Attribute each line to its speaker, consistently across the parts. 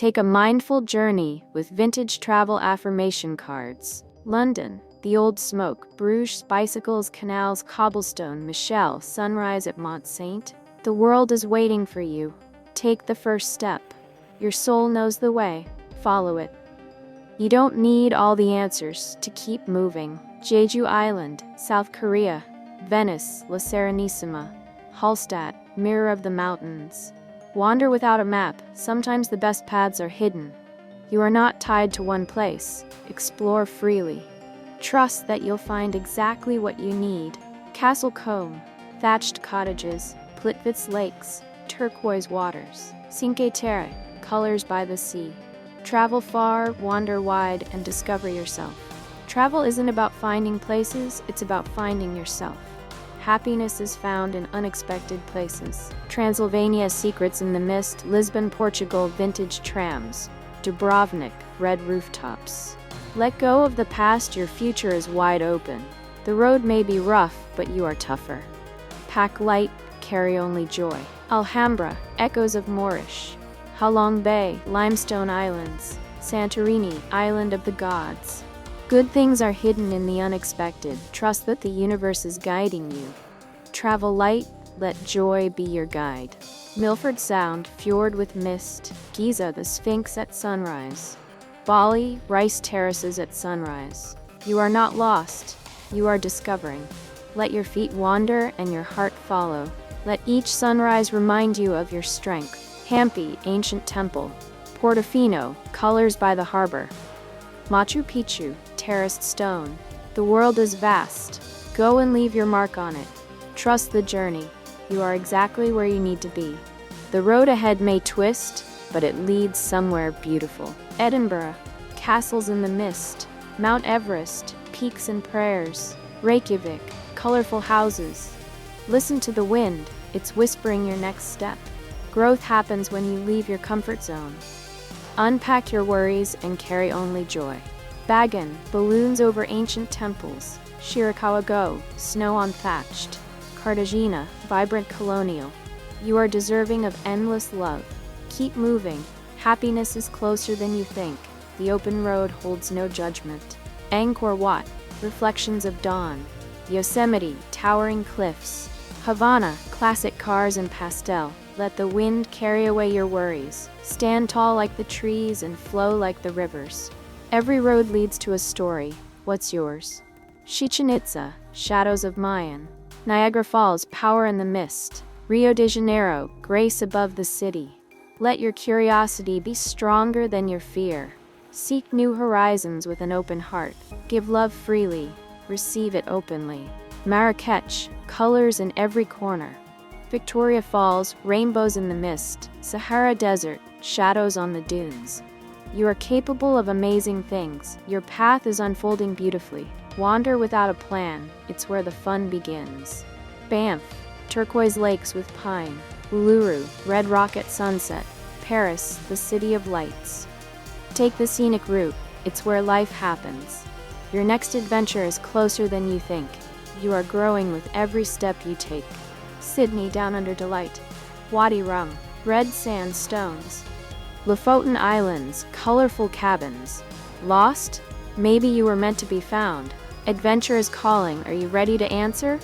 Speaker 1: Take a mindful journey with vintage travel affirmation cards. London, the old smoke, Bruges, bicycles, canals, cobblestone, Michelle, sunrise at Mont Saint. The world is waiting for you. Take the first step. Your soul knows the way. Follow it. You don't need all the answers to keep moving. Jeju Island, South Korea. Venice, La Serenissima. Hallstatt, mirror of the mountains. Wander without a map. Sometimes the best paths are hidden. You are not tied to one place. Explore freely. Trust that you'll find exactly what you need. Castle Combe, thatched cottages, Plitvice lakes, turquoise waters. Cinque Terre, colors by the sea. Travel far, wander wide, and discover yourself. Travel isn't about finding places, it's about finding yourself. Happiness is found in unexpected places. Transylvania, secrets in the mist. Lisbon, Portugal, vintage trams. Dubrovnik, red rooftops. Let go of the past, your future is wide open. The road may be rough, but you are tougher. Pack light, carry only joy. Alhambra, echoes of Moorish. Halong Bay, limestone islands. Santorini, island of the gods. Good things are hidden in the unexpected. Trust that the universe is guiding you. Travel light, let joy be your guide. Milford Sound, fjord with mist. Giza, the Sphinx at sunrise. Bali, rice terraces at sunrise. You are not lost, you are discovering. Let your feet wander and your heart follow. Let each sunrise remind you of your strength. Hampi, ancient temple. Portofino, colors by the harbor. Machu Picchu, terraced stone. The world is vast. Go and leave your mark on it. Trust the journey. You are exactly where you need to be. The road ahead may twist, but it leads somewhere beautiful. Edinburgh, castles in the mist. Mount Everest, peaks and prayers. Reykjavik, colorful houses. Listen to the wind, it's whispering your next step. Growth happens when you leave your comfort zone. Unpack your worries and carry only joy. Bagan, balloons over ancient temples. Shirakawa Go, snow on thatched. Cartagena, vibrant colonial. You are deserving of endless love. Keep moving. Happiness is closer than you think. The open road holds no judgment. Angkor Wat, reflections of dawn. Yosemite, towering cliffs. Havana, classic cars and pastel. Let the wind carry away your worries. Stand tall like the trees and flow like the rivers. Every road leads to a story. What's yours? Chichen Itza, shadows of Mayan. Niagara Falls, power in the mist. Rio de Janeiro, grace above the city. Let your curiosity be stronger than your fear. Seek new horizons with an open heart. Give love freely. Receive it openly. Marrakech, colors in every corner. Victoria Falls, rainbows in the mist. Sahara Desert, shadows on the dunes. You are capable of amazing things. Your path is unfolding beautifully. Wander without a plan. It's where the fun begins. Banff, turquoise lakes with pine. Uluru, red rock at sunset. Paris, the city of lights. Take the scenic route. It's where life happens. Your next adventure is closer than you think. You are growing with every step you take. Sydney, down under delight. Wadi Rum, red sandstones. Lofoten Islands, colorful cabins. Lost? Maybe you were meant to be found. Adventure is calling. Are you ready to answer?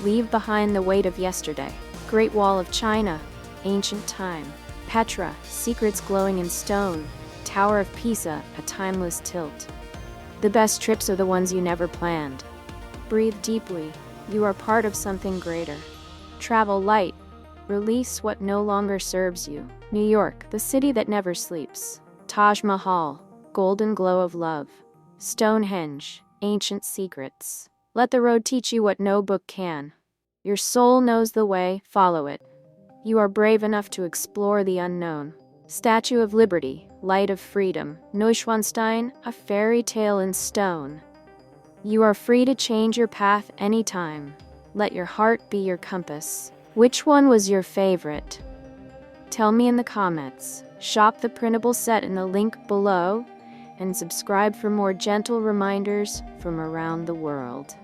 Speaker 1: Leave behind the weight of yesterday. Great Wall of China, ancient time. Petra, secrets glowing in stone. Tower of Pisa, a timeless tilt. The best trips are the ones you never planned. Breathe deeply. You are part of something greater. Travel light. Release what no longer serves you. New York, the city that never sleeps. Taj Mahal, golden glow of love. Stonehenge, ancient secrets. Let the road teach you what no book can. Your soul knows the way, follow it. You are brave enough to explore the unknown. Statue of Liberty, light of freedom. Neuschwanstein, a fairy tale in stone. You are free to change your path anytime. Let your heart be your compass. Which one was your favorite? Tell me in the comments. Shop the printable set in the link below and subscribe for more gentle reminders from around the world.